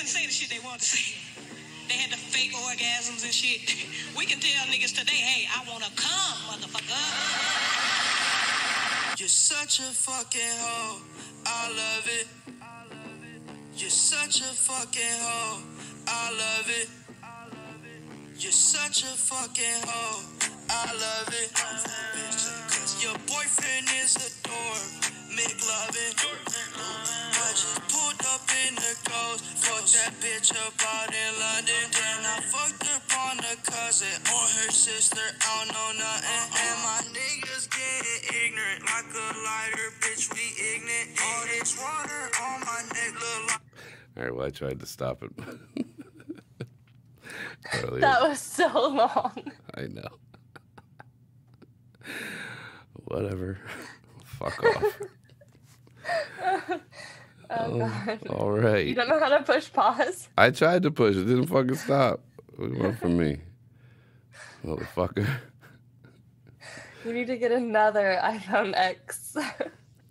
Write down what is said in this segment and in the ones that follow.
couldn't say the shit they wanted to say. They had the fake orgasms and shit. We can tell niggas today, hey, I wanna come, motherfucker. You're such a fucking hoe. I love it. You're such a fucking hoe. I love it. You're such a fucking hoe. I love it. Cause your boyfriend is a dork. McLovin. I just pulled up in the ghost. Fucked that bitch up out in London. Then I fucked up on a cousin or her sister. I don't know nothing. And my niggas getting ignorant like a lighter. Bitch, we ignorant. All this water on my neck look like. Alright, well, I tried to stop it. Earlier. That was so long. I know. Whatever. Fuck off. Oh, God. All right. You don't know how to push pause? I tried to push. It didn't fucking stop. It went for me. Motherfucker. You need to get another iPhone X.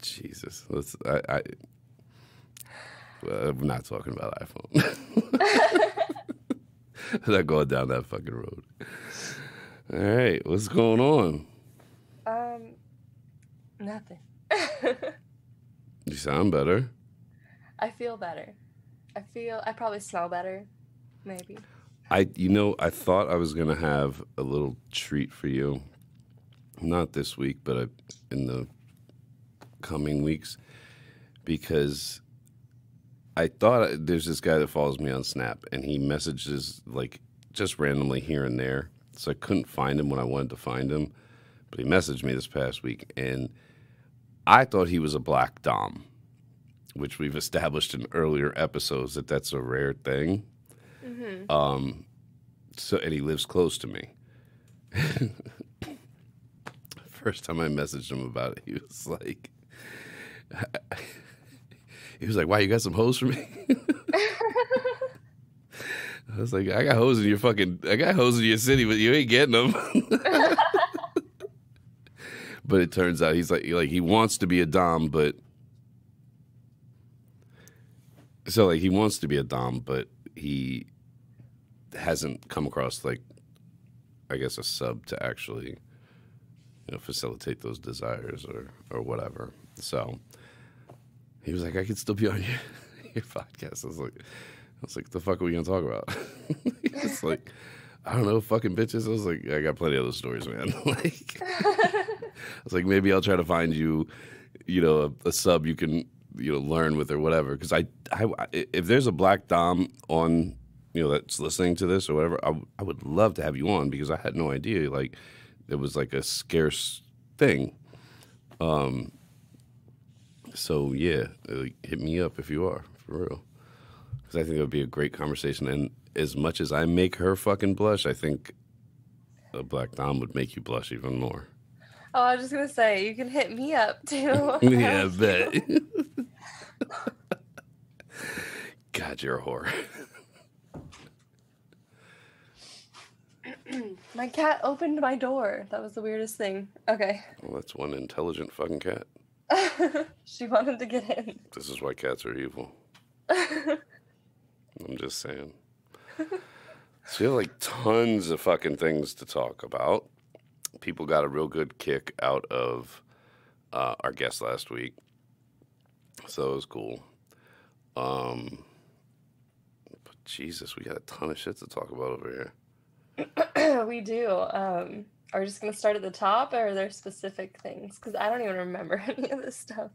Jesus. I'm not talking about iPhone. I'm not going down that fucking road. All right. What's going on? Nothing. You sound better. I feel better. I probably smell better. Maybe. I thought I was going to have a little treat for you. Not this week, but in the coming weeks. Because I thought there's this guy that follows me on Snap, and he messages, like, just randomly here and there. So I couldn't find him when I wanted to find him. But he messaged me this past week, and I thought he was a black dom, which we've established in earlier episodes that that's a rare thing. Mm-hmm. And he lives close to me. First time I messaged him about it, he was like, "Wow, you got some hoes for me?" I was like, I got hoes in your city, but you ain't getting them. But it turns out he's like he wants to be a dom, but he wants to be a dom, but he hasn't come across, like, I guess, a sub to actually, facilitate those desires or whatever. So he was like, I could still be on your podcast. I was like, the fuck are we gonna talk about? It's like, I don't know, fucking bitches. I was like, I got plenty of those stories, man. Like, I was like, maybe I'll try to find you, a sub you can, learn with or whatever. Because if there's a black dom on, that's listening to this or whatever, I would love to have you on, because I had no idea, like, it was like a scarce thing. So yeah, hit me up if you are, for real. Because I think it would be a great conversation. And as much as I make her fucking blush, I think a black dom would make you blush even more. Oh, I was just going to say, you can hit me up, too. Yeah, I bet. God, you're a whore. My cat opened my door. That was the weirdest thing. Okay. Well, that's one intelligent fucking cat. She wanted to get in. This is why cats are evil. I'm just saying. So you have, like, tons of fucking things to talk about. People got a real good kick out of our guest last week. So it was cool. But Jesus, we got a ton of shit to talk about over here. We do. Are we just going to start at the top, or are there specific things? Because I don't even remember any of this stuff.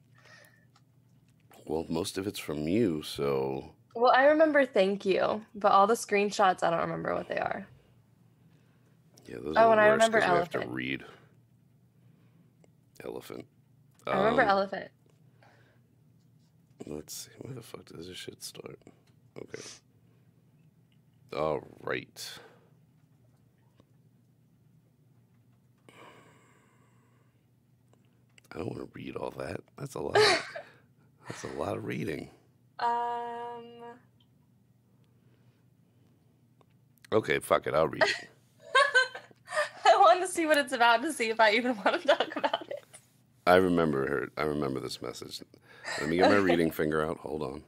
Well, most of it's from you, so... Well, I remember thank you, but all the screenshots, I don't remember what they are. Yeah, those are the worst, I remember because we elephant. have to read. Elephant. I remember elephant. Let's see. Where the fuck does this shit start? Okay. All right. I don't want to read all that. That's a lot. That's a lot of reading. Okay, fuck it. I'll read it. I wanted to see what it's about to see if I even want to talk about it. I remember this message. Let me get my reading finger out. Hold on.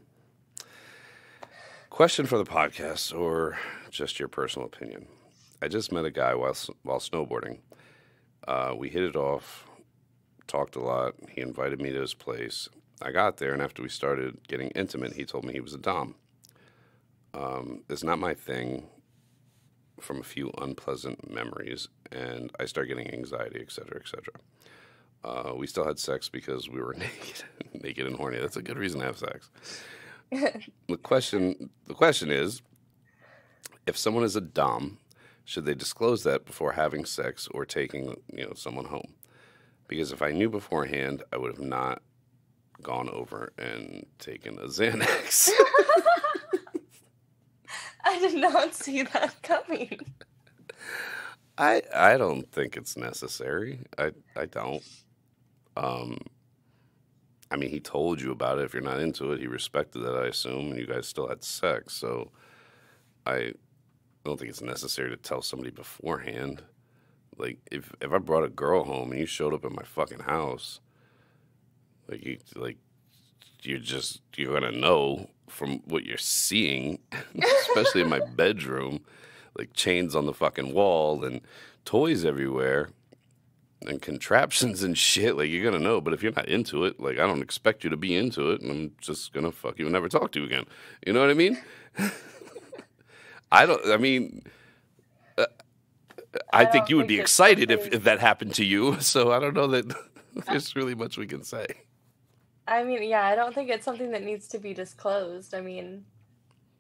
Question for the podcast, or just your personal opinion. I just met a guy while snowboarding. We hit it off, talked a lot. He invited me to his place. I got there, and after we started getting intimate, he told me he was a dom. It's not my thing, from a few unpleasant memories, and I started getting anxiety, etc., etc. We still had sex because we were naked and horny. That's a good reason to have sex. The question is, if someone is a dom, should they disclose that before having sex or taking, someone home? Because if I knew beforehand, I would have not gone over and taken a Xanax. I did not see that coming. I don't think it's necessary. I don't. I mean, he told you about it. If you're not into it, he respected that, I assume, and you guys still had sex. So I don't think it's necessary to tell somebody beforehand. Like, if I brought a girl home and you showed up at my fucking house, you're gonna know from what you're seeing, especially in my bedroom, like chains on the fucking wall and toys everywhere and contraptions and shit. Like, you're gonna know. But if you're not into it, like, I don't expect you to be into it, and I'm just gonna fuck you and never talk to you again. You know what I mean? I think you would be excited if that happened to you. So I don't know that there's really much we can say. I mean, yeah, I don't think it's something that needs to be disclosed. I mean,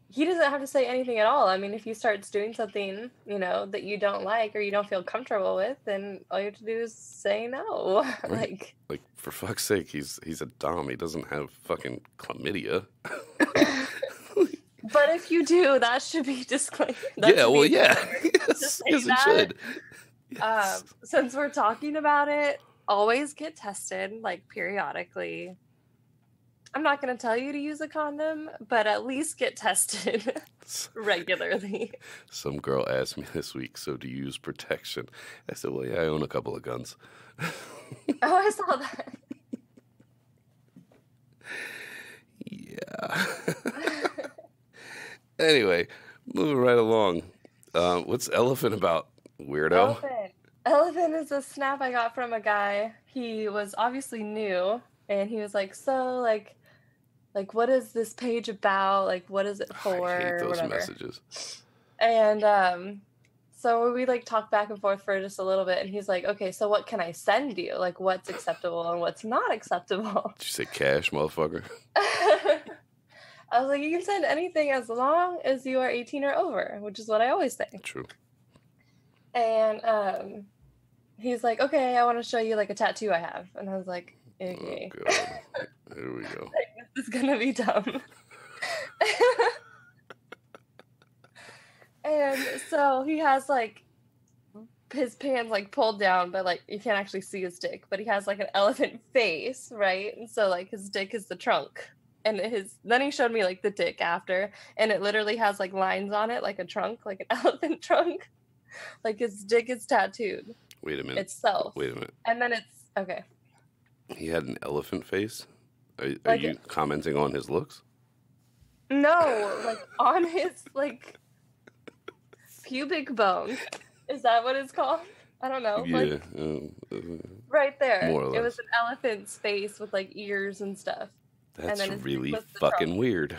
he doesn't have to say anything at all. I mean, if he starts doing something, that you don't like or you don't feel comfortable with, then all you have to do is say no. Right. Like, for fuck's sake, he's a dom. He doesn't have fucking chlamydia. But if you do, that should be disclaimed. Yes, it should. Yes. Since we're talking about it, always get tested, like, periodically. I'm not going to tell you to use a condom, but at least get tested regularly. Some girl asked me this week, so do you use protection? I said, well, yeah, I own a couple of guns. Oh, I saw that. Yeah. Anyway, moving right along. What's elephant about, weirdo? Elephant is a snap I got from a guy. He was obviously new, and he was like, so, like, what is this page about? Like, what is it for? I hate those whatever. messages. And so we, like, talked back and forth for just a little bit, and he's like, okay, so what can I send you? Like, what's acceptable and what's not acceptable? Did you say cash, motherfucker? I was like, you can send anything as long as you are 18 or over, which is what I always say. True. And he's like, okay, I want to show you, like, a tattoo I have. And I was like, okay. Oh, God. Here we go. Like, this is going to be dumb. And so he has, like, his pants, like, pulled down, but, like, you can't actually see his dick. But he has, like, an elephant face, right? And so, like, his dick is the trunk. And then he showed me, like, the dick after. And it literally has, like, lines on it, like a trunk, like an elephant trunk. Like, his dick is tattooed. Wait a minute. Itself. Wait a minute. And then it's, okay. He had an elephant face? Are you commenting on his looks? No, like, on his, like, pubic bone. Is that what it's called? I don't know. Yeah. Right there. More or less. It was an elephant's face with, like, ears and stuff. That's really fucking weird.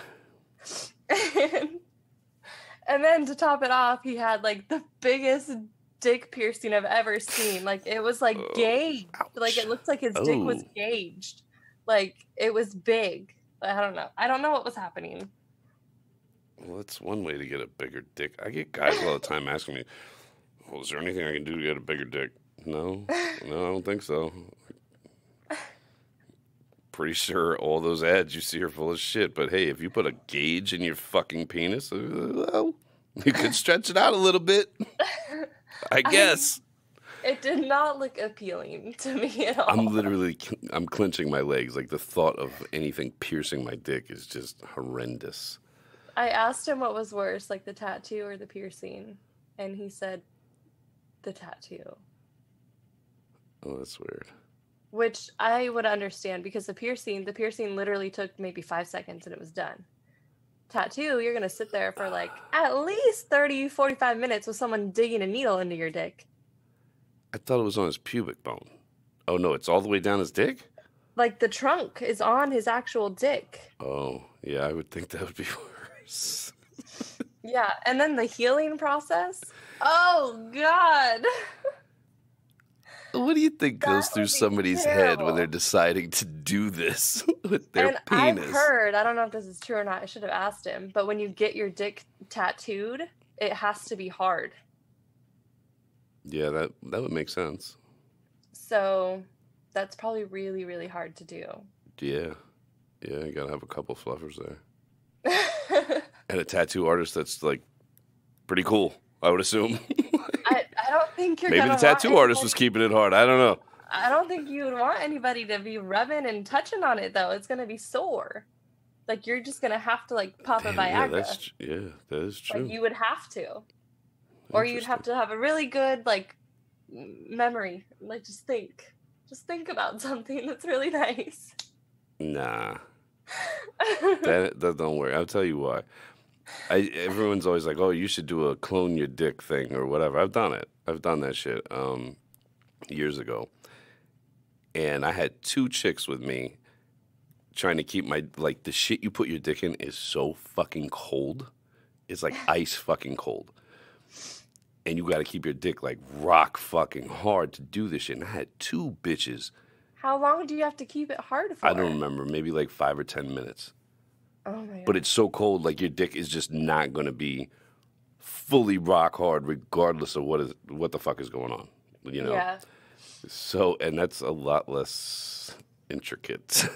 And then to top it off, he had, like, the biggest dick piercing I've ever seen. Like, it was, like, gauged. Ouch. Like, it looked like his dick was gauged. Like, it was big. I don't know. I don't know what was happening. Well, that's one way to get a bigger dick. I get guys all the time asking me, well, is there anything I can do to get a bigger dick? No, I don't think so. Pretty sure all those ads you see are full of shit. But hey, if you put a gauge in your fucking penis, well, you could stretch it out a little bit. I guess. It did not look appealing to me at all. I'm clenching my legs. Like, the thought of anything piercing my dick is just horrendous. I asked him what was worse, like the tattoo or the piercing. And he said, the tattoo. Oh, that's weird. Which I would understand, because the piercing literally took maybe 5 seconds and it was done. tattoo, you're gonna sit there for like at least 30, 45 minutes with someone digging a needle into your dick. I thought it was on his pubic bone. Oh no, it's all the way down his dick? Like the trunk is on his actual dick. Oh, yeah, I would think that would be worse. Yeah, and then the healing process. Oh God. What do you think That goes through would be somebody's head when they're terrible. deciding to do this with their And penis? I've heard, I don't know if this is true or not, I should have asked him, but when you get your dick tattooed, it has to be hard. Yeah, that would make sense. So that's probably really, really hard to do. Yeah. Yeah, you gotta have a couple fluffers there. And a tattoo artist that's like pretty cool, I would assume. I don't think you're Maybe gonna the tattoo want artist was keeping it hard. I don't know. I don't think you would want anybody to be rubbing and touching on it though. It's gonna be sore. Like you're just gonna have to like pop a Damn, Viagra. that is true. Like you would have to. Or you'd have to have a really good like memory. Like just think about something that's really nice. Nah, that don't work. I'll tell you why. Everyone's always like, "Oh, you should do a clone your dick thing or whatever." I've done it. I've done that shit years ago, and I had 2 chicks with me trying to keep my the shit you put your dick in is so fucking cold. It's like ice fucking cold. And you got to keep your dick like rock fucking hard to do this shit. And I had 2 bitches. How long do you have to keep it hard for? I don't remember. Maybe like 5 or 10 minutes. Oh my God. But it's so cold, like your dick is just not going to be fully rock hard regardless of what the fuck is going on. You know? Yeah. So, and that's a lot less intricate.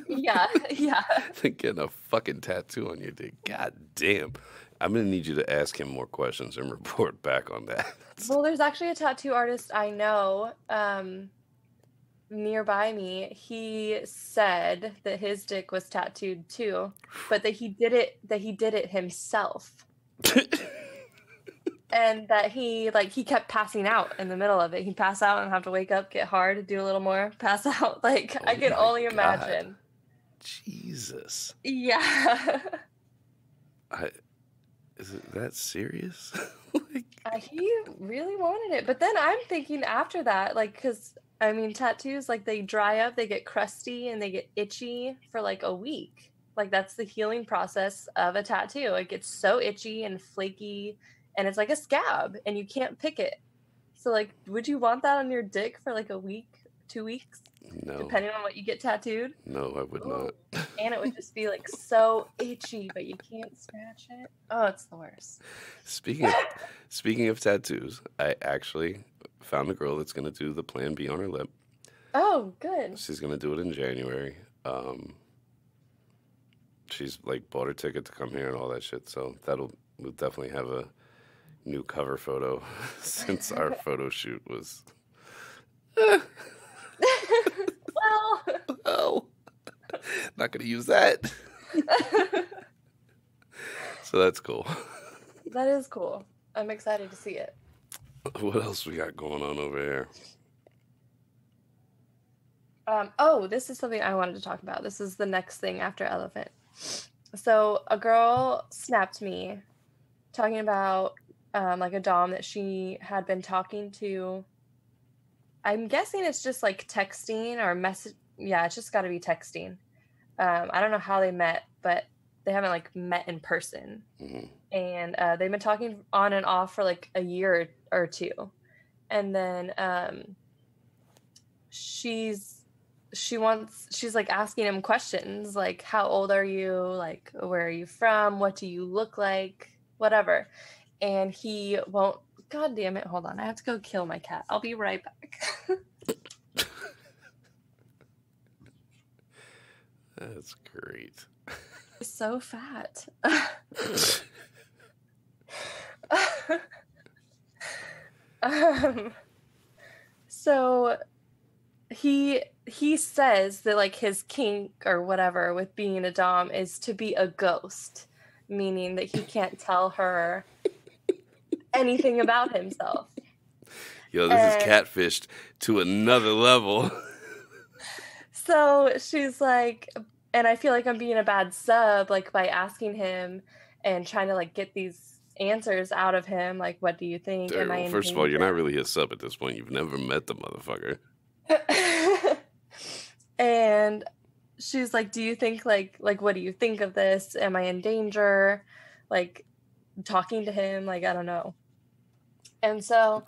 Yeah. Than getting a fucking tattoo on your dick. God damn. I'm going to need you to ask him more questions and report back on that. Well, there's actually a tattoo artist I know nearby me. He said that his dick was tattooed too, but that he did it himself. And that he kept passing out in the middle of it. He'd pass out and have to wake up, get hard, do a little more, pass out. Like I can only imagine. Jesus. Yeah. Is it that serious? He really wanted it. But then I'm thinking after that, like, because, I mean, tattoos, like, they dry up, they get crusty, and they get itchy for, like, a week. Like, that's the healing process of a tattoo. It gets so itchy and flaky, and it's like a scab, and you can't pick it. So, like, would you want that on your dick for, like, a week, 2 weeks? No. Depending on what you get tattooed? No, I would not. And it would just be like so itchy, but you can't scratch it. Oh, it's the worst. Speaking of tattoos, I actually found a girl that's going to do the Plan B on her lip. Oh, good. She's going to do it in January. She's like bought her ticket to come here and all that shit. So we'll definitely have a new cover photo since our photo shoot was. Well, not going to use that. So that's cool. That is cool. I'm excited to see it. What else we got going on over here? This is something I wanted to talk about. This is the next thing after elephant. So a girl snapped me talking about like a dom that she had been talking to. I'm guessing it's just like texting or message. Yeah, it's just got to be texting. I don't know how they met, but they haven't like met in person. Mm-hmm. And they've been talking on and off for like a year or 2. And then she's like asking him questions like, how old are you? Like, where are you from? What do you look like? Whatever. And he won't. God damn it. Hold on. I have to go kill my cat. I'll be right back. That's great. He's so fat. So he says that like his kink or whatever with being a dom is to be a ghost, meaning that he can't tell her anything about himself. Yo, this is catfished to another level. So she's like, And I feel like I'm being a bad sub, like by asking him and trying to like get these answers out of him. Like, what do you think? Am I Well, in first of all, you're danger? not really a sub at this point. You've never met the motherfucker. And she's like, do you think like what do you think of this? Am I in danger? Like talking to him, like I don't know. And so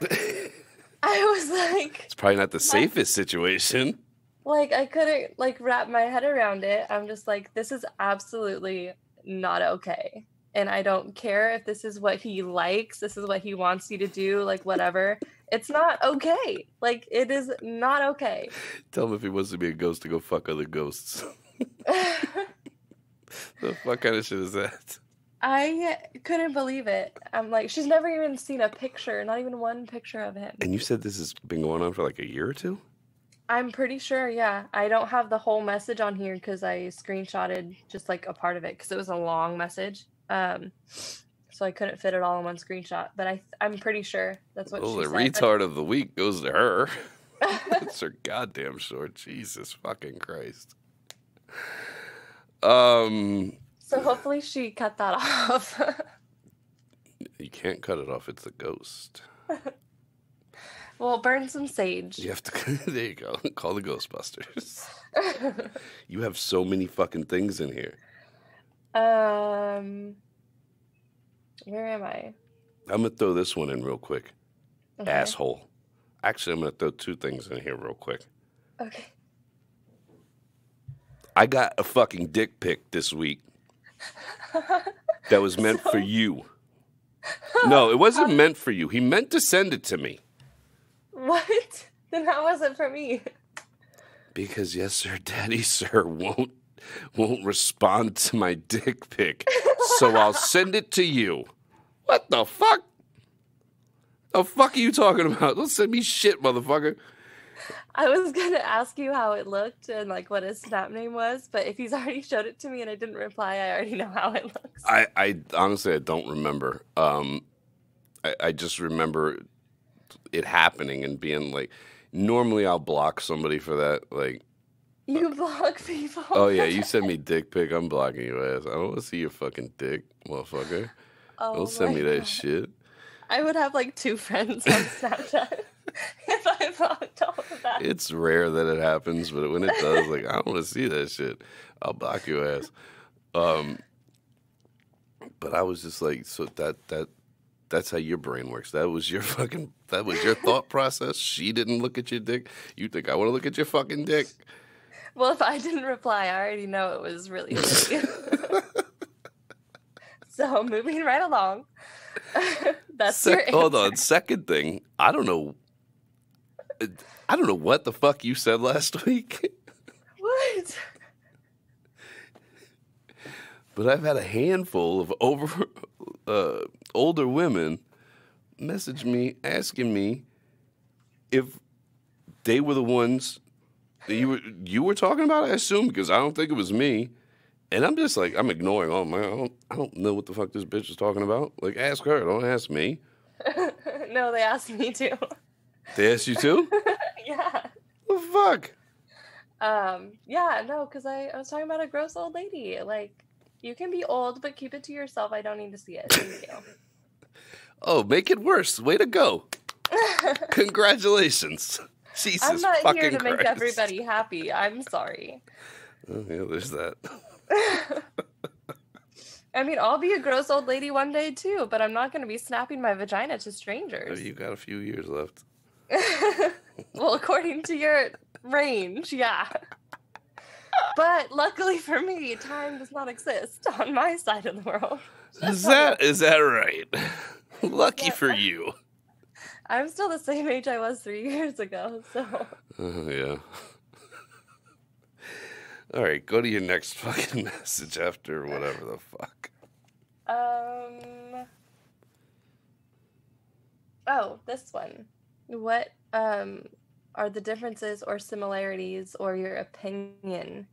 I was like, It's probably not the safest situation. like I couldn't like wrap my head around it. I'm just like, this is absolutely not okay. And I don't care if this is what he likes, this is what he wants you to do, like whatever. It's not okay. Like it is not okay. Tell him if he wants to be a ghost to go fuck other ghosts. The fuck kind of shit is that? I couldn't believe it. I'm like, she's never even seen a picture, not even one picture of him. And you said this has been going on for like a year or two? I'm pretty sure, yeah. I don't have the whole message on here because I screenshotted just like a part of it because it was a long message. So I couldn't fit it all in one screenshot. But I'm pretty sure that's what Well, she the said. retard of the week goes to her. It's her goddamn short. Jesus fucking Christ. So hopefully she cut that off. You can't cut it off. It's a ghost. Well, burn some sage. You have to. There you go. Call the Ghostbusters. You have so many fucking things in here. Where am I? I'm gonna throw this one in real quick. Okay. Asshole. Actually, I'm gonna throw two things in here real quick. Okay. I got a fucking dick pic this week that was meant for you. No, it wasn't meant for you. He meant to send it to me. What? Then how was it for me? Because yes, sir, daddy, sir, won't respond to my dick pic. So I'll send it to you. What the fuck? The fuck are you talking about? Don't send me shit, motherfucker. I was gonna ask you how it looked and like what his snap name was, but if he's already showed it to me and I didn't reply, I already know how it looks. I honestly I don't remember. I just remember it happening and being like, normally I'll block somebody for that. Like, You block people. oh yeah, you send me dick pic, I'm blocking your ass. I don't want to see your fucking dick, motherfucker. Oh Don't send me that God. shit. I would have like 2 friends on Snapchat if I blocked all of that. It's rare that it happens, but when it does, like, I don't want to see that shit. I'll block your ass. But I was just like, so that's how your brain works. That was your thought process. She didn't look at your dick. You think I want to look at your fucking dick? Well, if I didn't reply, I already know it was really shitty. So moving right along. That's your answer. Hold on. Second thing, I don't know what the fuck you said last week. What? But I've had a handful of older women message me asking me if they were the ones that you were talking about. I assume, because I don't think it was me. And I'm just like, I'm ignoring all my. I don't know what the fuck this bitch is talking about. Like, ask her. Don't ask me. No, they asked me too. They asked you too? Yeah. The fuck? Yeah, no, because I was talking about a gross old lady. Like, you can be old, but keep it to yourself. I don't need to see it. Thank you. Oh, make it worse. Way to go. Congratulations. Jesus I'm not fucking here to make Christ. everybody happy. I'm sorry. Oh, yeah, there's that. I mean, I'll be a gross old lady one day too, but I'm not going to be snapping my vagina to Oh, strangers. you got a few years left. Well, according to your range, yeah. But luckily for me, time does not exist on my side of the world. Is that right? Lucky Yeah. for you. I'm still the same age I was 3 years ago, so. Yeah. All right, go to your next fucking message after whatever the fuck. Oh, this one. What are the differences or similarities or your opinion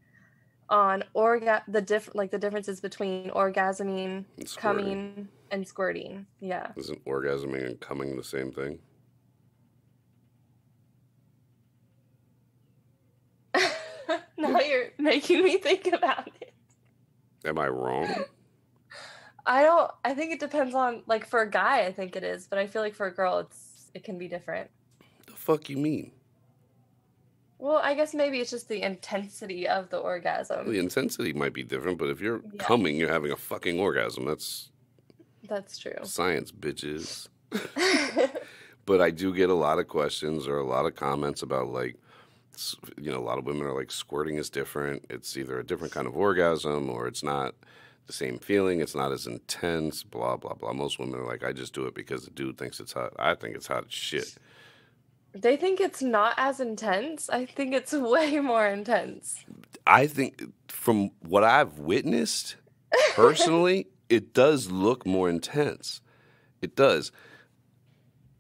on the differences between orgasming, And squirting. coming, and squirting? Yeah. Isn't orgasming and coming the same thing? Now you're making me think about it. Am I wrong? I think it depends on, like, for a guy, I think it is, but I feel like for a girl, it can be different. The fuck you mean? Well, I guess maybe it's just the intensity of the orgasm. The intensity might be different, but if you're coming, you're having a fucking orgasm. That's true. Science, bitches. But I do get a lot of questions or a lot of comments about, like, you know, a lot of women are like, squirting is different. It's either a different kind of orgasm or it's not the same feeling. It's not as intense, blah, blah, blah. Most women are like, I just do it because the dude thinks it's hot. I think it's hot as shit. They think it's not as intense. I think it's way more intense. I think from what I've witnessed, personally, it does look more intense. It does.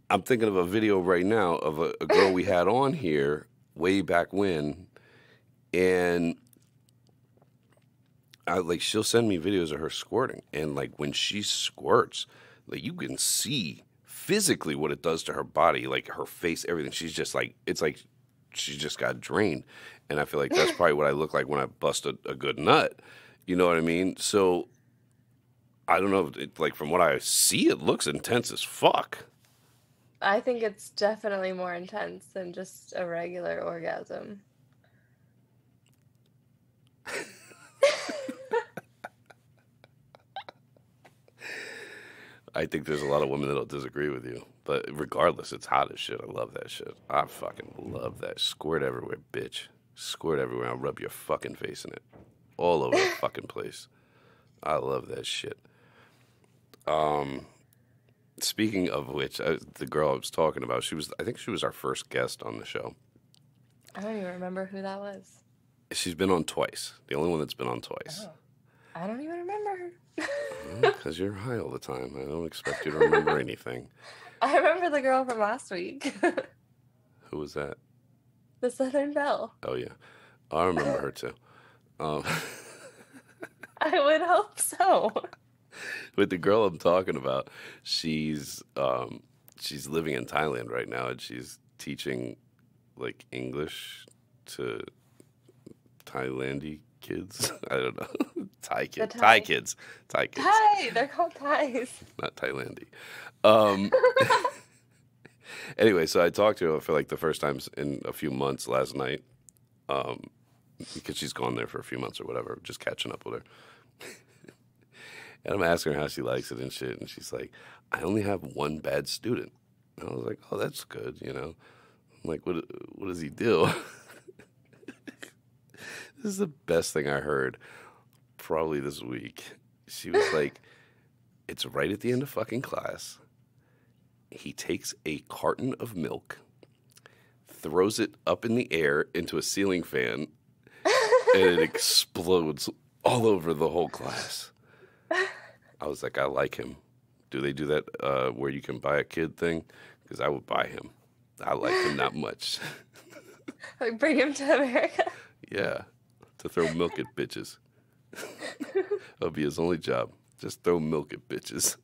I'm thinking of a video right now of a girl we had on here way back when, and she'll send me videos of her squirting, and like when she squirts, like you can see physically what it does to her body, like her face, everything. She's just like, it's like she just got drained, and I feel like that's probably what I look like when I bust a good nut. You know what I mean? So I don't know, like from what I see, it looks intense as fuck. I think it's definitely more intense than just a regular orgasm. I think there's a lot of women that'll disagree with you. But regardless, it's hot as shit. I love that shit. I fucking love that. Squirt everywhere, bitch. Squirt everywhere. I'll rub your fucking face in it. All over the fucking place. I love that shit. Speaking of which, the girl I was talking about, I think she was our first guest on the show. I don't even remember who that was. She's been on twice. The only one that's been on twice. Oh. I don't even remember her. Because you're high all the time. I don't expect you to remember anything. I remember the girl from last week. Who was that? The Southern Belle. Oh, yeah. I remember her, too. I would hope so. With the girl I'm talking about, she's living in Thailand right now, and she's teaching like English to Thailandy kids. I don't know, Thai kids. Thai, they're called Thais. Not Thailandy. Anyway, so I talked to her for like the first time in a few months last night, because she's gone there for a few months or whatever, just catching up with her. And I'm asking her how she likes it and shit, and she's like, I only have one bad student. And I was like, oh, that's good, you know. I'm like, what does he do? This is the best thing I heard probably this week. She was like, it's right at the end of fucking class. He takes a carton of milk, throws it up in the air into a ceiling fan, and it explodes all over the whole class. I was like, I like him. Do they do that where you can buy a kid thing? Because I would buy him. I like him that much. Like bring him to America? Yeah, to throw milk at bitches. That'll be his only job. Just throw milk at bitches.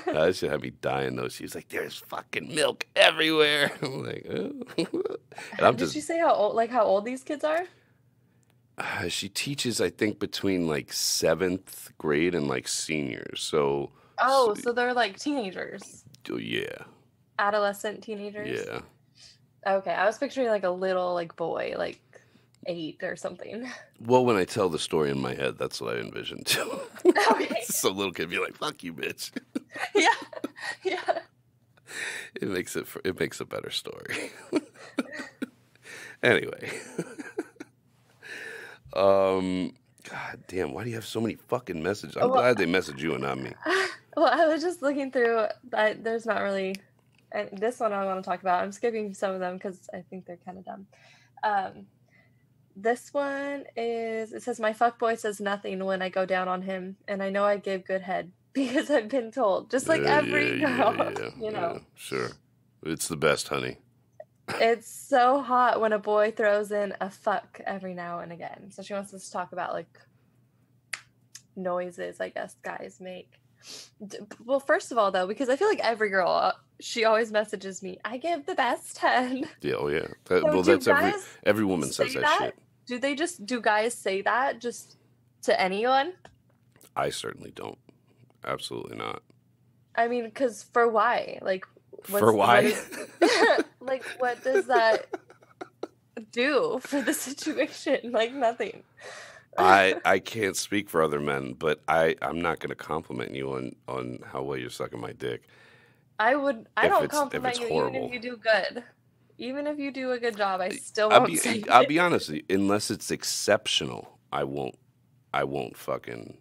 That should have me dying though. She was like, "There's fucking milk everywhere." I'm like, oh. Did she say how old these kids are? She teaches, I think, between like 7th grade and like seniors. So. Oh, so they're like teenagers. Oh yeah. Adolescent teenagers. Yeah. Okay, I was picturing like a little like boy, like 8 or something. Well, when I tell the story in my head, that's what I envision too. Okay. So little kid be like, "Fuck you, bitch." Yeah. Yeah. It makes a better story. Anyway. God damn, why do you have so many fucking messages? I'm glad they messaged you and not me. Well, I was just looking through. There's not really. And this one I want to talk about. I'm skipping some of them because I think they're kind of dumb. This one is, it says, my fuckboy says nothing when I go down on him, and I know I give good head because I've been told. Just like every girl, you know. Yeah, sure. It's the best, honey. It's so hot when a boy throws in a fuck every now and again. So she wants us to talk about like noises, I guess, guys make. Well, first of all, though, because I feel like every girl, she always messages me, I give the best head. Yeah, oh yeah. So Well, that's every woman says that shit. do guys say that just to anyone? I certainly don't. Absolutely not. I mean, because for why? Like, For why? like, what does that do for the situation? Like, nothing. I can't speak for other men, but I'm not going to compliment you on how well you're sucking my dick. I don't If compliment it's you horrible. even if you do good. Even if you do a good job, I still I'll won't be say I'll it. be honest with you, unless it's exceptional, I won't fucking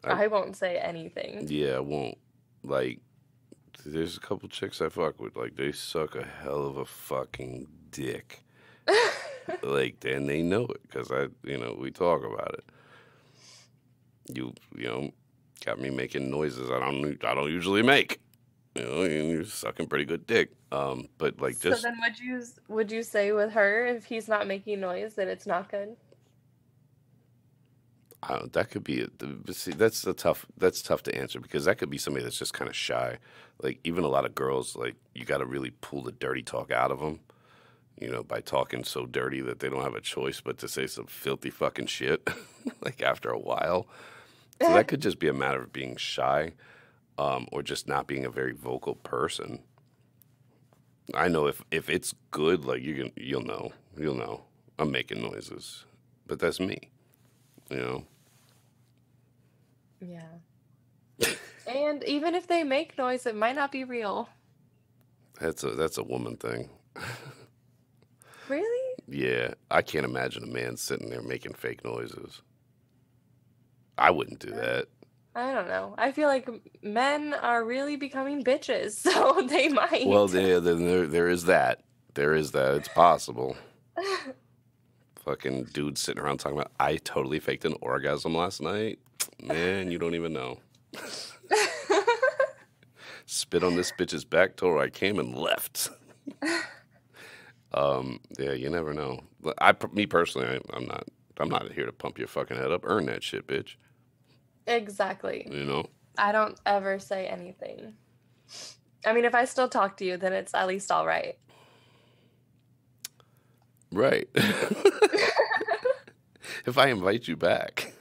I won't say anything. yeah, I won't. Like, there's a couple chicks I fuck with, like, they suck a hell of a fucking dick. Like, and they know it, because we talk about it. You know, got me making noises I don't usually make. And you're sucking pretty good dick. But like, So just then would you say with her, if he's not making noise, that it's not good? that could be see, that's tough to answer, because that could be somebody that's just kind of shy. Like, even a lot of girls, like, you got to really pull the dirty talk out of them, by talking so dirty that they don't have a choice but to say some filthy fucking shit, like, after a while. So that could just be a matter of being shy, or just not being a very vocal person. I know if it's good, like, you'll know I'm making noises, but that's me, Yeah. And even if they make noise, it might not be real. That's a woman thing. Really? Yeah, I can't imagine a man sitting there making fake noises. I wouldn't do that. I don't know. I feel like men are really becoming bitches, so they might. Well, then there is that. There is that. It's possible. Fucking dude sitting around talking about, I totally faked an orgasm last night. Man, you don't even know. Spit on this bitch's back, told her I came and left. Yeah, you never know. Me personally, I'm not here to pump your fucking head up. Earn that shit, bitch. Exactly. You I don't ever say anything. I mean, if I still talk to you, then it's at least all right. Right. If I invite you back.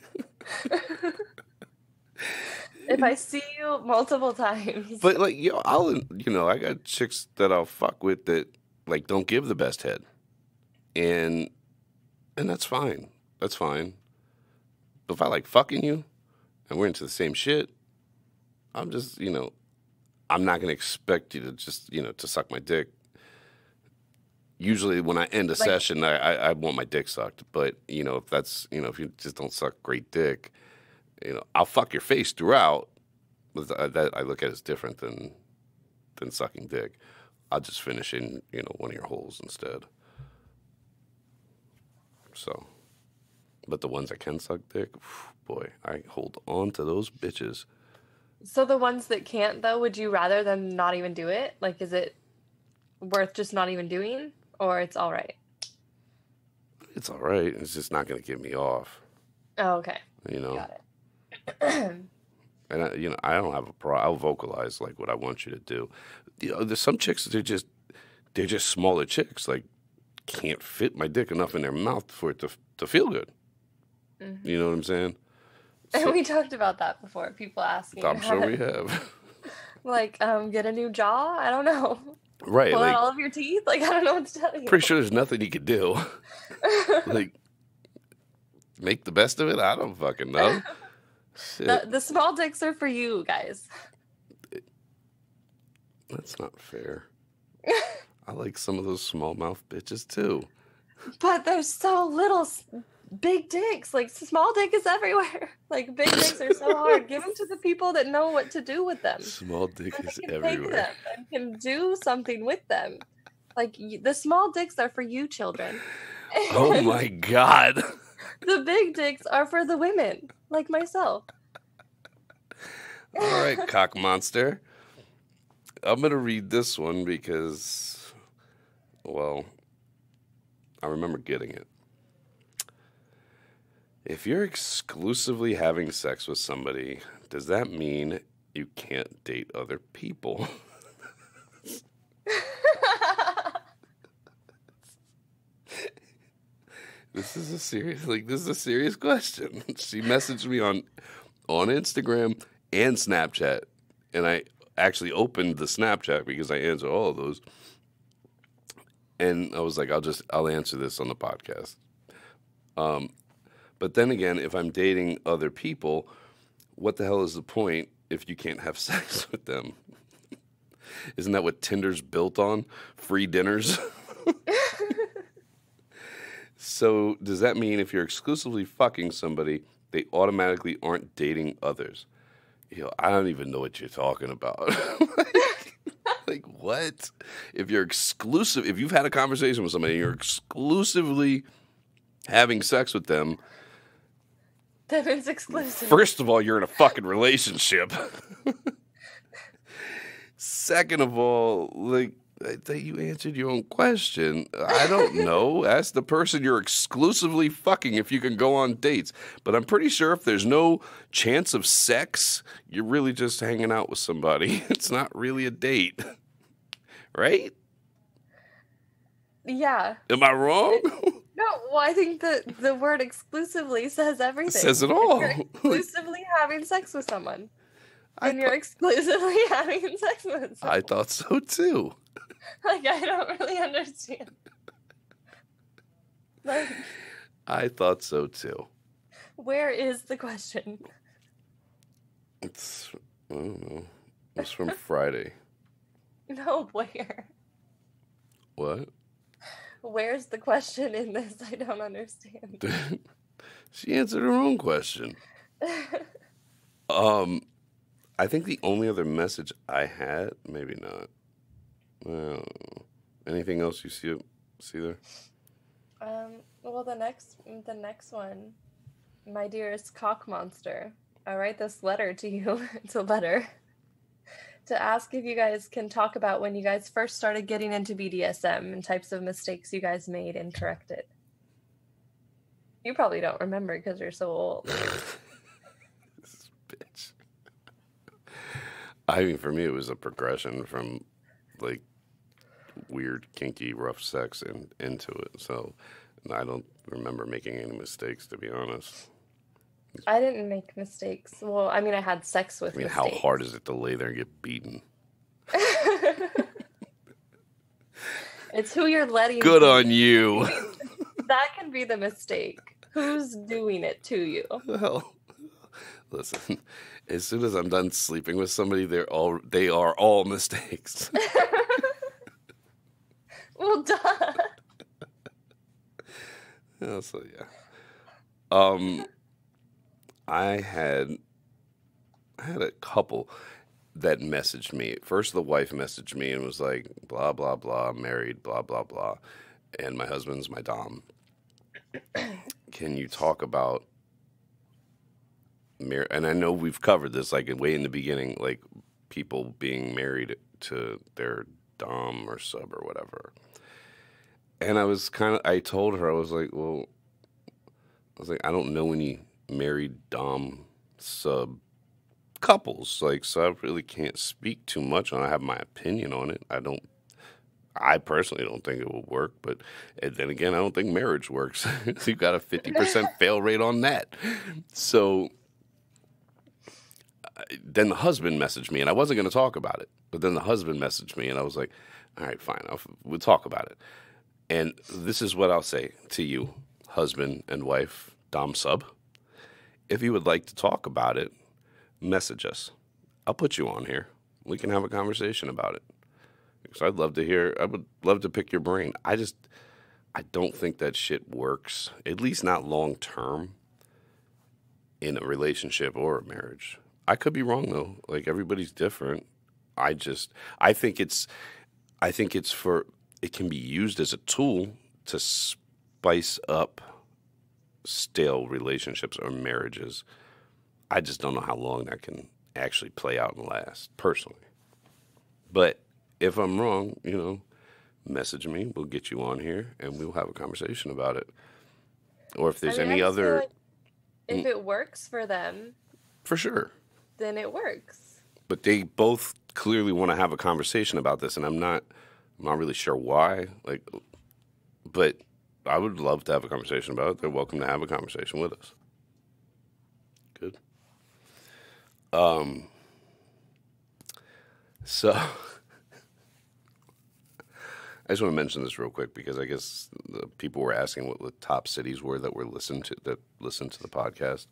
If I see you multiple times. But, like, I got chicks that I'll fuck with that, like, don't give the best head. And that's fine. That's fine. But if I like fucking you and we're into the same shit, I'm just, I'm not going to expect you to just, to suck my dick. Usually when I end a session, I want my dick sucked. But, if that's, if you just don't suck great dick, I'll fuck your face throughout. But that I look at as different than sucking dick. I'll just finish in, one of your holes instead. So, but the ones that can suck dick, boy, I hold on to those bitches. So the ones that can't, though, would you rather them not even do it? Like, is it worth just not even doing? Or it's all right? It's all right. It's just not going to get me off. Oh, okay. Got it. And I don't have a problem. I'll vocalize like what I want you to do. There's some chicks, they're just smaller chicks. Like, can't fit my dick enough in their mouth for it to feel good. Mm-hmm. You know what I'm saying? And we talked about that before. People asking. I'm sure we have. Like, get a new jaw? I don't know. Right. Pull out all of your teeth? Like, I don't know what to tell you. Pretty sure there's nothing you could do. Like, make the best of it? I don't fucking know. The small dicks are for you guys. That's not fair. I like some of those small mouth bitches too. But there's so little big dicks. Like, small dick is everywhere. Like, big dicks are so hard. Give them to the people that know what to do with them. Small dick is Take everywhere. them and can do something with them. Like, the small dicks are for you children. Oh my God. The big dicks are for the women, like myself. All right, cock monster. I'm going to read this one because, well, I remember getting it. If you're exclusively having sex with somebody, does that mean you can't date other people? This is a serious question. She messaged me on Instagram and Snapchat, and I actually opened the Snapchat because I answer all of those. And I was like, I'll answer this on the podcast. But then again, if I'm dating other people, what the hell is the point if you can't have sex with them? Isn't that what Tinder's built on? Free dinners? So does that mean if you're exclusively fucking somebody, they automatically aren't dating others? I don't even know what you're talking about. Like what? If you've had a conversation with somebody and you're exclusively having sex with them, then it's exclusive. First of all, you're in a fucking relationship. Second of all, like, that you answered your own question. I don't know. Ask the person you're exclusively fucking if you can go on dates. But I'm pretty sure if there's no chance of sex, you're really just hanging out with somebody. It's not really a date. Right? Yeah. Am I wrong? No, well, I think that the word exclusively says everything. Says it all. If you're exclusively having sex with someone. And you're exclusively having sex with someone. I thought so too. Like, I don't really understand. Like, I thought so too. Where is the question? I don't know. It's from Friday. No, where? What? Where's the question in this? I don't understand. She answered her own question. I think the only other message I had, maybe not. Anything else you see there? Well, the next one, my dearest cock monster. I write this letter to you. It's a letter to ask if you guys can talk about when you guys first started getting into BDSM and types of mistakes you guys made and corrected. You probably don't remember because you're so old. This bitch. I mean, for me, it was a progression from like weird, kinky, rough sex into it. So I don't remember making any mistakes, to be honest. I didn't make mistakes. Well, I mean, I had sex with mistakes. How hard is it to lay there and get beaten? It's who you're letting. Good on you. That can be the mistake. Who's doing it to you? Well, listen. As soon as I'm done sleeping with somebody, they are all mistakes. Well, duh. Yeah, so yeah. I had a couple that messaged me. First, the wife messaged me and was like, blah, blah, blah, married, blah, blah, blah. And my husband's my dom. Can you talk about and I know we've covered this like way in the beginning, like people being married to their dom or sub or whatever. And I told her, I was like, I don't know any married dom sub couples, like, so I really can't speak too much on it. I have my opinion on it. I personally don't think it will work, but then again, I don't think marriage works. You've got a 50% fail rate on that. So then the husband messaged me, and I wasn't going to talk about it, but then the husband messaged me, and I was like, all right, fine, we'll talk about it. And this is what I'll say to you, husband and wife, dom sub. If you would like to talk about it, message us. I'll put you on here. We can have a conversation about it. Because I would love to pick your brain. I don't think that shit works, at least not long term, in a relationship or a marriage. I could be wrong though. Like, everybody's different. I think it can be used as a tool to spice up stale relationships or marriages. I just don't know how long that can actually play out and last, personally. But if I'm wrong, message me. We'll get you on here, and we'll have a conversation about it. Or if there's any other... Like if it works for them... For sure. Then it works. But they both clearly want to have a conversation about this, and I'm not really sure why. But I would love to have a conversation about it. They're welcome to have a conversation with us. Good. So I just want to mention this real quick because I guess the people were asking what the top cities were that listened to the podcast.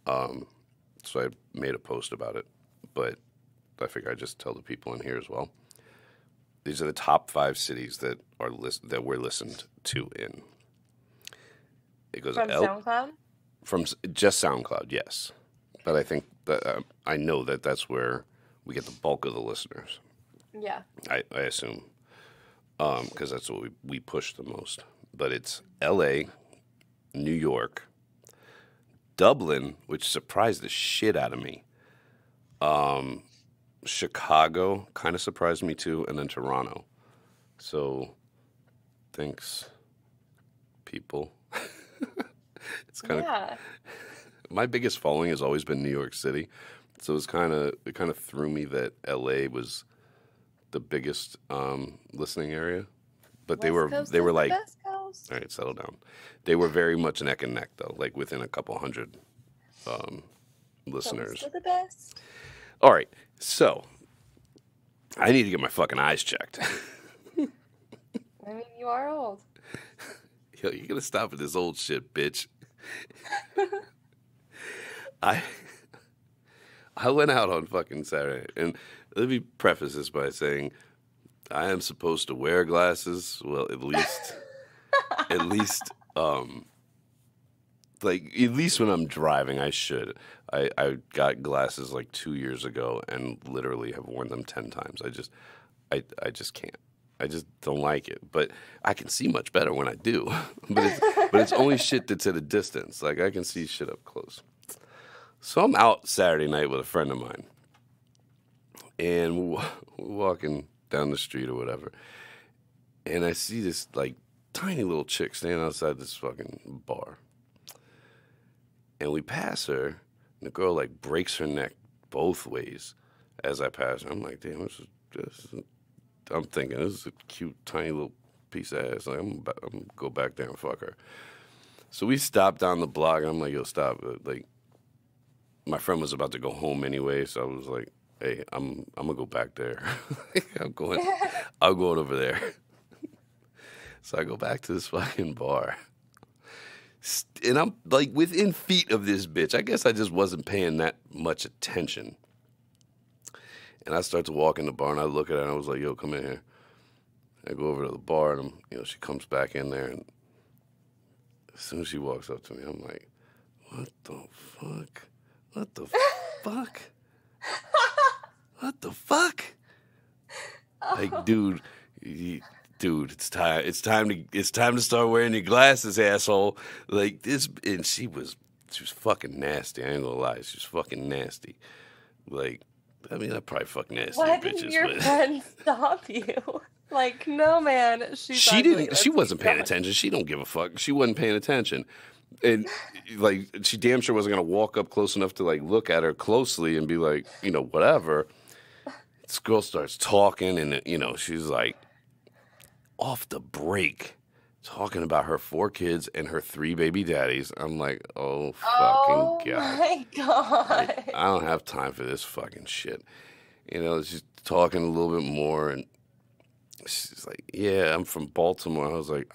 So I made a post about it, but I figure I'd just tell the people in here as well. These are the top 5 cities that we're listened to in. It goes From SoundCloud? From just SoundCloud, yes. But I think that I know that that's where we get the bulk of the listeners. Yeah. I assume. Because that's what we push the most. But it's L.A., New York, Dublin, which surprised the shit out of me. Chicago kind of surprised me too, and then Toronto. So, thanks, people. It's kind of my biggest following has always been New York City, so it kind of threw me that LA was the biggest listening area, but they were like, all right, settle down. They were very much neck and neck though, like within a couple hundred listeners. Those are the best. All right, so I need to get my fucking eyes checked. I mean, you are old. Yo, you gotta stop with this old shit, bitch. I went out on fucking Saturday, and let me preface this by saying I am supposed to wear glasses. Well, at least when I'm driving, I should. I got glasses like 2 years ago and literally have worn them 10 times. I just can't. I just don't like it. But I can see much better when I do. but it's only shit that's at a distance. Like I can see shit up close. So I'm out Saturday night with a friend of mine. And we're walking down the street or whatever. And I see this like tiny little chick standing outside this fucking bar. And we pass her, and the girl like breaks her neck both ways as I pass her. I'm like, damn, I'm thinking this is a cute, tiny little piece of ass. Like, I'm gonna go back there and fuck her. So we stopped down the block, and I'm like, yo, stop. Like, my friend was about to go home anyway, so I was like, hey, I'm gonna go back there. I'm going over there. So I go back to this fucking bar. And I'm like within feet of this bitch. I guess I just wasn't paying that much attention. And I start to walk in the bar, and I look at her, and I was like, yo, come in here. I go over to the bar, and she comes back in there, and as soon as she walks up to me, I'm like, what the fuck? What the fuck? What the fuck? Like, dude, it's time to start wearing your glasses, asshole. Like this, and she was fucking nasty. I ain't gonna lie, she was fucking nasty. Like, I mean, I probably fuck nasty Why bitches. didn't your but friend stop you? Like, no, man, she didn't. She wasn't paying attention. She don't give a fuck. She wasn't paying attention, and like she damn sure wasn't gonna walk up close enough to like look at her closely and be like, whatever. This girl starts talking, and she's like, off the break, talking about her 4 kids and her 3 baby daddies. I'm like, oh fucking god! Oh my god! Like, I don't have time for this fucking shit. She's talking a little bit more, and she's like, yeah, I'm from Baltimore. I was like,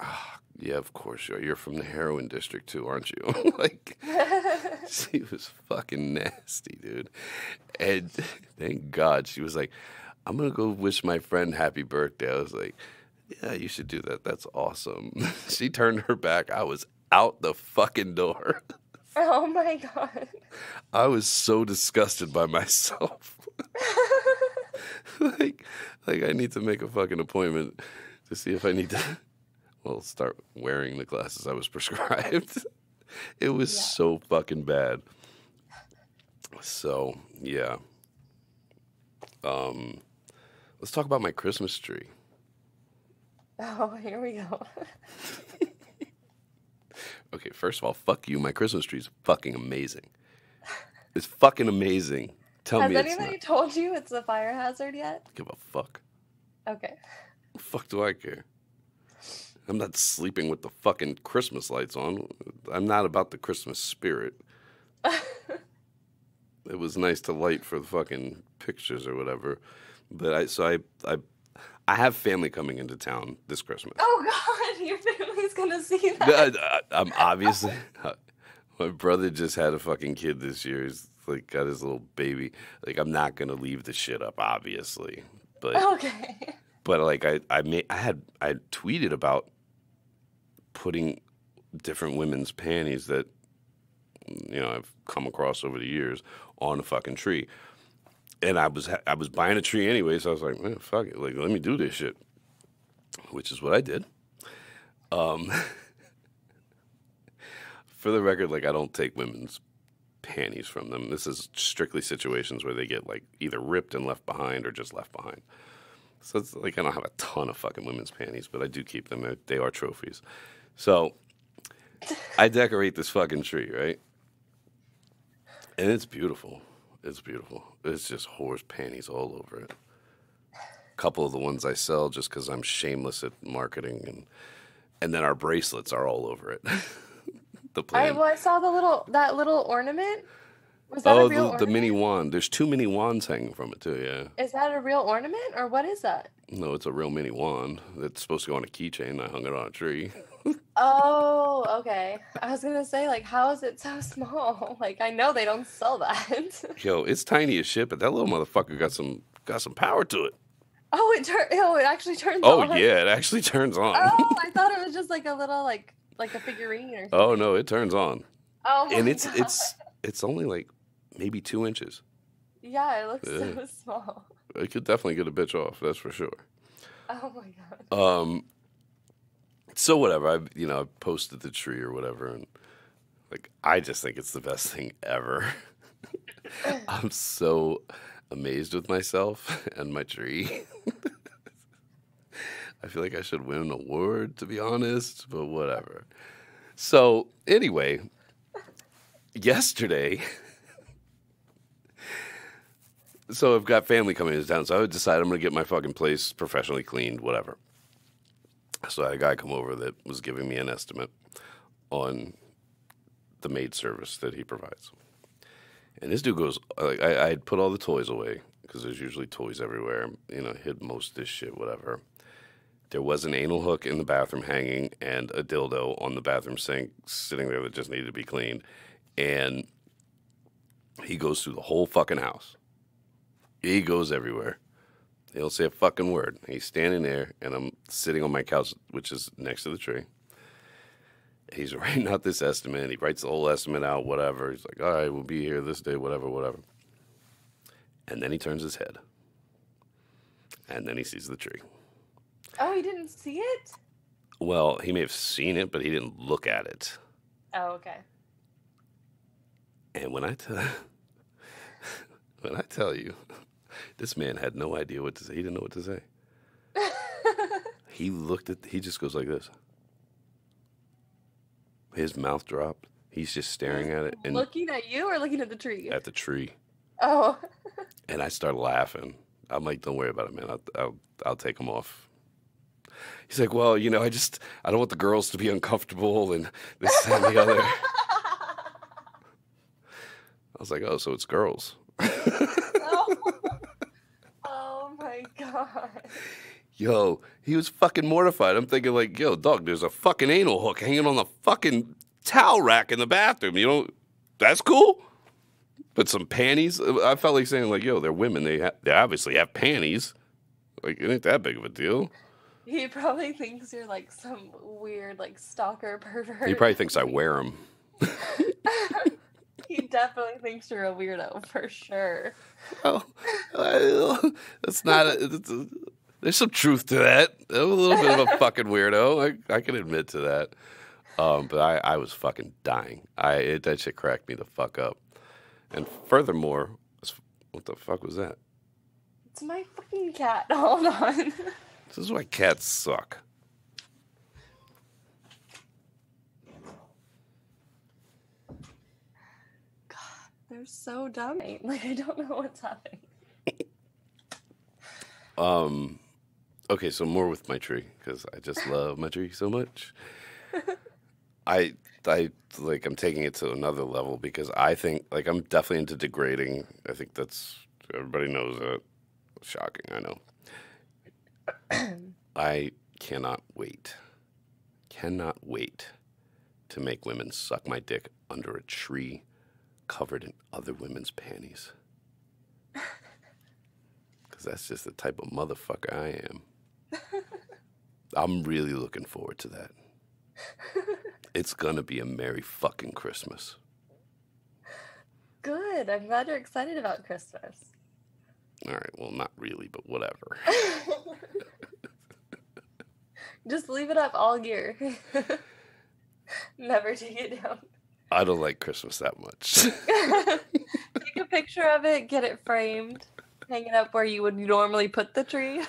yeah, of course you are. You're from the heroin district too, aren't you? Like, she was fucking nasty, dude. And thank God she was like, I'm gonna go wish my friend happy birthday. I was like, yeah, you should do that. That's awesome. She turned her back. I was out the fucking door. Oh my god. I was so disgusted by myself. like I need to make a fucking appointment to see if I need to, start wearing the glasses I was prescribed. It was so fucking bad. So, yeah. Let's talk about my Christmas tree. Oh, here we go. Okay, first of all, fuck you. My Christmas tree is fucking amazing. It's fucking amazing. Tell me it's not. Has anybody told you it's a fire hazard yet? Give a fuck. Okay. The fuck do I care? I'm not sleeping with the fucking Christmas lights on. I'm not about the Christmas spirit. It was nice to light for the fucking pictures or whatever. But I have family coming into town this Christmas. Oh God, your family's gonna see that. I'm obviously, my brother just had a fucking kid this year. He's like got his little baby. Like I'm not gonna leave the shit up, obviously. But Okay. But like I tweeted about putting different women's panties that I've come across over the years on a fucking tree. And I was buying a tree anyway, so I was like, man, fuck it, like let me do this shit, which is what I did. For the record, like I don't take women's panties from them. This is strictly situations where they get like either ripped and left behind or just left behind. So it's like I don't have a ton of fucking women's panties, but I do keep them. They are trophies. So I decorate this fucking tree, right? And it's beautiful. It's beautiful. It's just horse panties all over it. A couple of the ones I sell just because I'm shameless at marketing, and then our bracelets are all over it. I saw that little ornament. Was that a real ornament? The mini wand. There's 2 mini wands hanging from it too. Yeah. Is that a real ornament or what is that? No, it's a real mini wand. It's supposed to go on a keychain. I hung it on a tree. Oh, okay. I was gonna say, like, how is it so small? Like, I know they don't sell that. Yo, it's tiny as shit, but that little motherfucker got some power to it. Oh, it actually turns Oh on. yeah, it actually turns on. Oh, I thought it was just like a little like a figurine or something. Oh no, it turns on. Oh my And God. it's only like maybe 2 inches. Yeah, it looks so small. It could definitely get a bitch off, that's for sure. Oh my God. So whatever, I posted the tree or whatever, and like I just think it's the best thing ever. I'm so amazed with myself and my tree. I feel like I should win an award, to be honest, but whatever. So anyway, yesterday, so I've got family coming into town, so I decided I'm going to get my fucking place professionally cleaned, whatever. So I had a guy come over that was giving me an estimate on the maid service that he provides. And this dude goes, like, I had put all the toys away because there's usually toys everywhere, hid most of this shit, whatever. There was an anal hook in the bathroom hanging and a dildo on the bathroom sink sitting there that just needed to be cleaned. And he goes through the whole fucking house. He goes everywhere. He don't say a fucking word. He's standing there, and I'm sitting on my couch, which is next to the tree. He's writing out this estimate. He writes the whole estimate out, whatever. He's like, all right, we'll be here this day, whatever, whatever. And then he turns his head. And then he sees the tree. Oh, he didn't see it? Well, he may have seen it, but he didn't look at it. Oh, okay. And when I tell you, this man had no idea what to say. He didn't know what to say. He just goes like this. His mouth dropped. He's just staring at it. And looking at you or looking at the tree? at the tree. Oh. And I start laughing. I'm like, don't worry about it, man. I'll take him off. He's like, well, I don't want the girls to be uncomfortable and this, that, and the other. I was like, oh, so it's girls. Oh my God. Yo, he was fucking mortified. I'm thinking like, yo, dog, there's a fucking anal hook hanging on the fucking towel rack in the bathroom. That's cool. But some panties. I felt like saying like, yo, they're women. They obviously have panties. Like, it ain't that big of a deal. He probably thinks you're like some weird like stalker pervert. He probably thinks I wear them. He definitely thinks you're a weirdo for sure. Well, that's not. There's some truth to that. I'm a little bit of a fucking weirdo. I can admit to that. But I was fucking dying. That shit cracked me the fuck up. And furthermore, what the fuck was that? It's my fucking cat. Hold on. This is why cats suck. God, they're so dumb. Like, I don't know what's happening. Okay, so more with my tree because I just love my tree so much. I like I'm taking it to another level because I think like I'm definitely into degrading. I think that's everybody knows that. Shocking, I know. I cannot wait to make women suck my dick under a tree covered in other women's panties. Because that's just the type of motherfucker I am. I'm really looking forward to that. It's gonna be a merry fucking Christmas. Good. I'm glad you're excited about Christmas. All right, well, not really, but whatever. Just leave it up all year. Never take it down. I don't like Christmas that much. Take a picture of it, get it framed, hang it up where you would normally put the tree.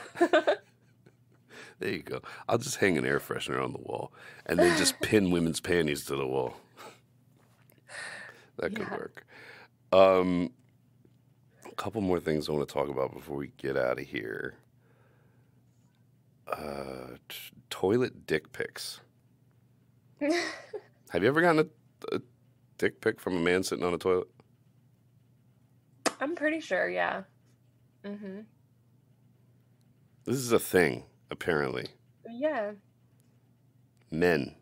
There you go. I'll just hang an air freshener on the wall and then just pin women's panties to the wall. That could work. A couple more things I want to talk about before we get out of here. Toilet dick pics. Have you ever gotten a dick pic from a man sitting on a toilet? I'm pretty sure, yeah. Mm-hmm. This is a thing, apparently. Yeah. Men,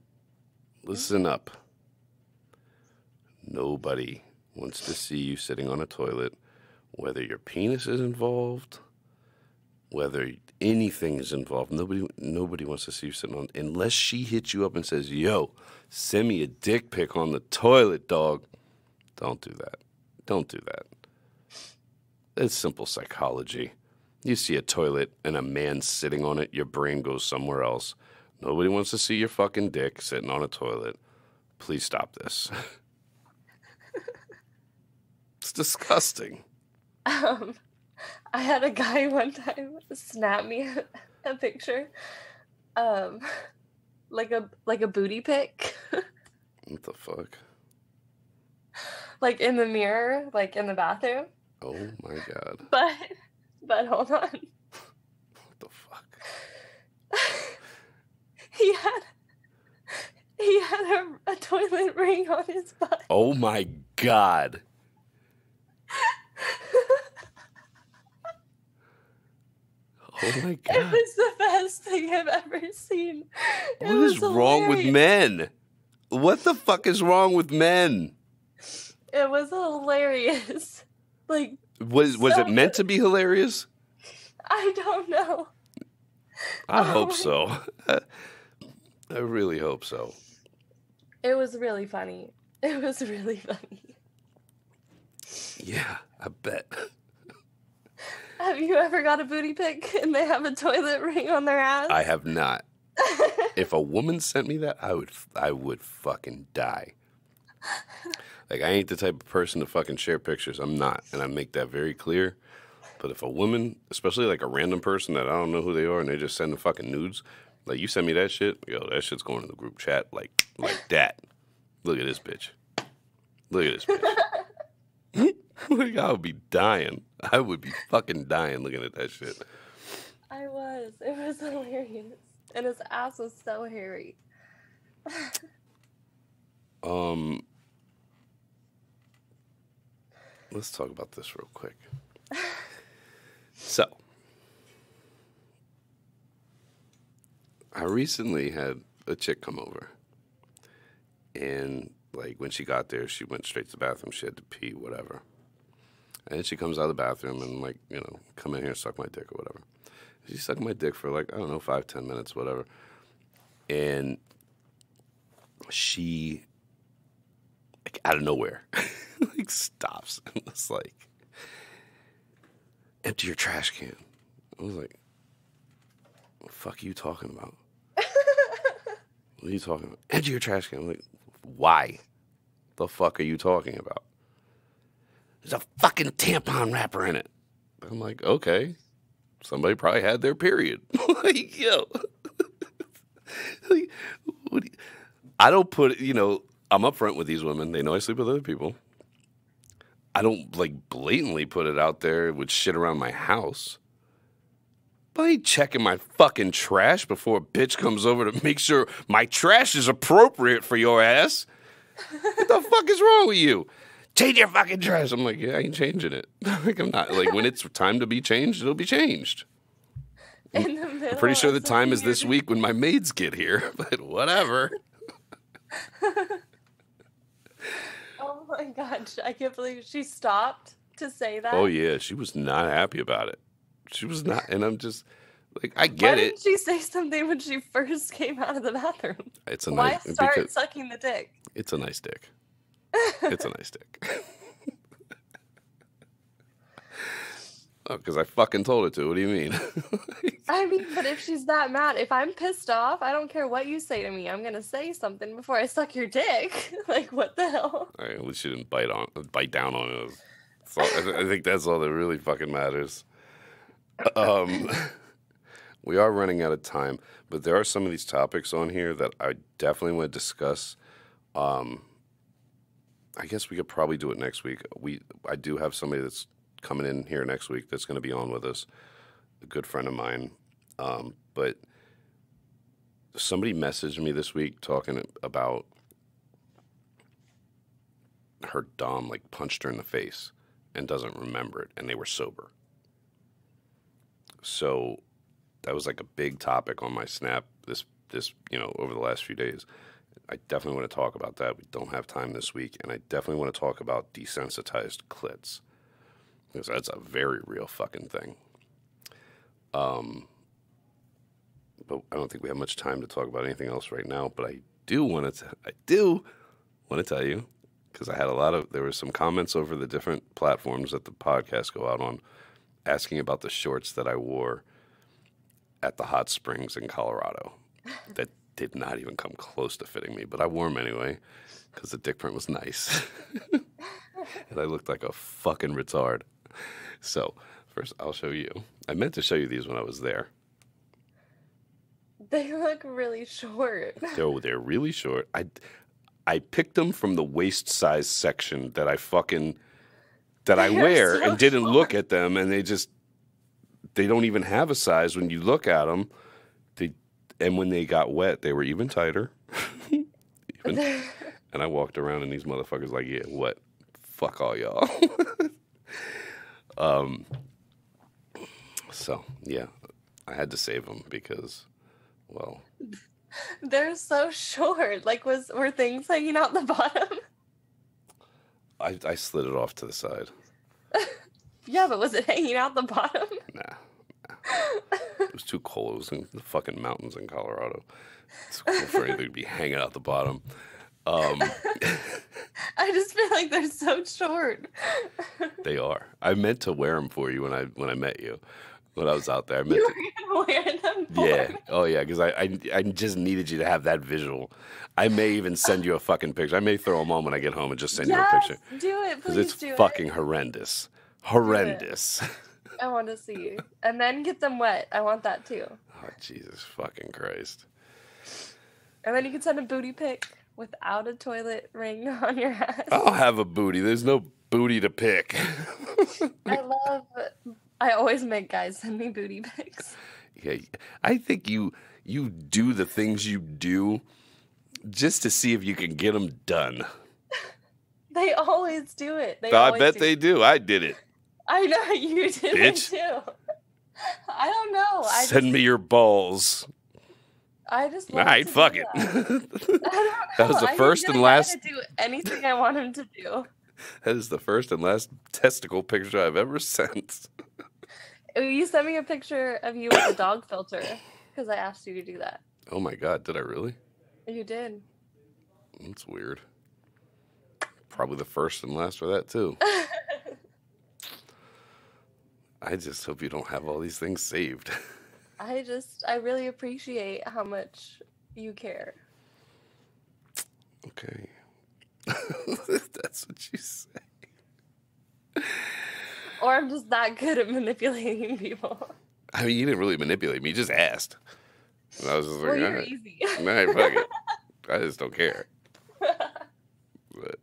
listen up. Nobody wants to see you sitting on a toilet, whether your penis is involved, whether anything is involved. Nobody wants to see you sitting on, unless she hits you up and says, yo, send me a dick pic on the toilet, dog. Don't do that. Don't do that. It's simple psychology. You see a toilet and a man sitting on it, your brain goes somewhere else. Nobody wants to see your fucking dick sitting on a toilet. Please stop this. It's disgusting. I had a guy one time snap me a picture, like a booty pic, What the fuck? like in the mirror, like in the bathroom. Oh my god. But hold on. What the fuck? He had a toilet ring on his butt. Oh my god. Oh my It god. was the best thing I've ever seen. What is wrong with men? What the fuck is wrong with men? It was hilarious. Like, Was it meant to be hilarious? I don't know. I hope so. I really hope so. It was really funny. It was really funny. Yeah, I bet. Have you ever got a booty pic and they have a toilet ring on their ass? I have not. If a woman sent me that, I would fucking die. Like, I ain't the type of person to fucking share pictures. I'm not, and I make that very clear. But if a woman, especially like a random person that I don't know who they are, and they just send the fucking nudes, like, you send me that shit, yo, that shit's going in the group chat like that. Look at this bitch. Look at this bitch. Like, I would be dying. I would be fucking dying looking at that shit. I was. It was hilarious. And his ass was so hairy. Let's talk about this real quick. So, I recently had a chick come over. And, like, when she got there, she went straight to the bathroom. She had to pee, whatever. And then she comes out of the bathroom and, like, you know, come in here and suck my dick or whatever. She sucked my dick for, like, I don't know, 5-10 minutes, whatever. And she, like, out of nowhere, like, stops and was like, empty your trash can. I was like, what the fuck are you talking about? What are you talking about? Empty your trash can. I'm like, why? The fuck are you talking about? There's a fucking tampon wrapper in it. I'm like, okay. Somebody probably had their period. Like, yo. Like, I don't put it, you know, I'm upfront with these women. They know I sleep with other people. I don't, like, blatantly put it out there with shit around my house. I ain't checking my fucking trash before a bitch comes over to make sure my trash is appropriate for your ass. What the fuck is wrong with you? Change your fucking trash. I'm like, yeah, I ain't changing it. Like, I'm not. Like, when it's time to be changed, it'll be changed. In the middle I'm pretty sure the of time is something this week when my maids get here, but whatever. Oh my gosh, I can't believe she stopped to say that. Oh, yeah, she was not happy about it. She was not, and I'm just, like, I Why get didn't it. she say something when she first came out of the bathroom? It's a Why nice, start because sucking the dick? it's a nice dick. It's a nice dick. Oh, because I fucking told her to. What do you mean? I mean, but if she's that mad, if I'm pissed off, I don't care what you say to me. I'm gonna say something before I suck your dick. Like, what the hell? All right, at least she didn't bite down on it. So I think that's all that really fucking matters. We are running out of time, but there are some of these topics on here that I definitely want to discuss. I guess we could probably do it next week. I do have somebody that's coming in here next week that's going to be on with us, a good friend of mine. But somebody messaged me this week talking about her dom like punched her in the face and doesn't remember it, and they were sober. So that was like a big topic on my Snap this over the last few days. I definitely want to talk about that. We don't have time this week, and I definitely want to talk about desensitized clits, because that's a very real fucking thing. But I don't think we have much time to talk about anything else right now. But I do want to tell you, because I had there were some comments over the different platforms that the podcast go out on, asking about the shorts that I wore at the hot springs in Colorado. That did not even come close to fitting me, but I wore them anyway because the dick print was nice. And I looked like a fucking retard. So, first, I'll show you. I meant to show you these when I was there. They look really short. They're really short. I picked them from the waist size section that I wear, so and didn't short. look at them, and they don't even have a size when you look at them. And when they got wet, they were even tighter. And I walked around, and these motherfuckers like, yeah, what? Fuck all y'all. So, yeah, I had to save them because, well, They're so short. Like, were things hanging out the bottom? I slid it off to the side. Yeah, but was it hanging out the bottom? Nah. It was too cold. It was in the fucking mountains in Colorado. It's cool for anything to be hanging out the bottom. I just feel like they're so short. They are. I meant to wear them for you when I met you. When I was out there, I meant You to. were gonna wear them for Yeah. me? Oh, yeah, because I just needed you to have that visual. I may even send you a fucking picture. I may throw them on when I get home and just send you a picture. Do it, Because please it's do fucking it. horrendous. Horrendous. I want to see. And then get them wet. I want that too. Oh, Jesus fucking Christ. And then you can send a booty pic without a toilet ring on your ass. I don't have a booty. There's no booty to pick. I always make guys send me booty pics. Yeah, I think you do the things you do just to see if you can get them done. They always do it. I bet they do. I did it. I know you did Bitch. it too. I don't know. Send me your balls. I just All want right, to fuck do it. that. I don't That was know. the I first can and get a guy last. to do anything I want him to do. That is the first and last testicle picture I've ever sent. You sent me a picture of you with a dog filter because I asked you to do that. Oh my God, did I really? You did. That's weird. Probably the first and last for that too. I just hope you don't have all these things saved. I really appreciate how much you care. Okay. That's what you say. Or I'm just that good at manipulating people. I mean, you didn't really manipulate me. You just asked. And I was just like, Well, all you're right. easy. All right, fuck it. I just don't care. But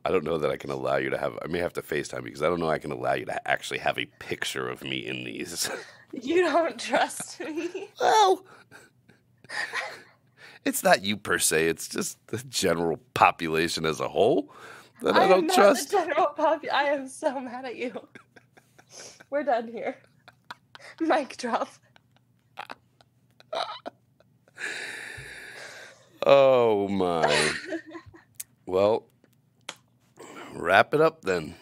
I don't know that I can allow you to have. I may have to FaceTime you because I don't know I can allow you to actually have a picture of me in these. You don't trust me. Well, it's not you per se. It's just the general population as a whole that I don't trust. The general I am so mad at you. We're done here. Mic drop. Oh my. Well, wrap it up then.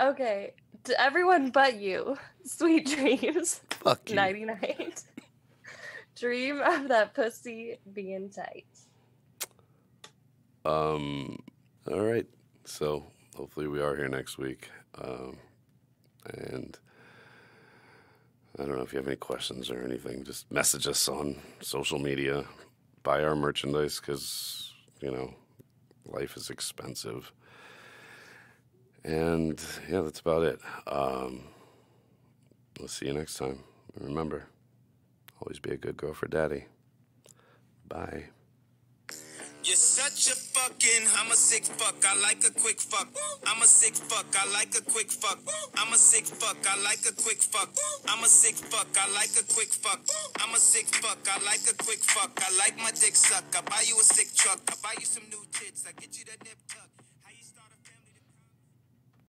Okay. To everyone but you, sweet dreams. Fuck you. Nighty night. Dream of that pussy being tight. All right. So hopefully we are here next week. And I don't know if you have any questions or anything. Just message us on social media. Buy our merchandise because, life is expensive. And, yeah, that's about it. We'll see you next time. Remember, always be a good girl for daddy. Bye. You're such a I'm a sick fuck, I like a quick fuck. I'm a sick fuck, I like a quick fuck. I'm a sick fuck, I like a quick fuck. I'm a sick fuck, I like a quick fuck. I'm a sick fuck, I like a quick fuck. I like my dick suck. I buy you a sick truck. I buy you some new tits. I get you that nip.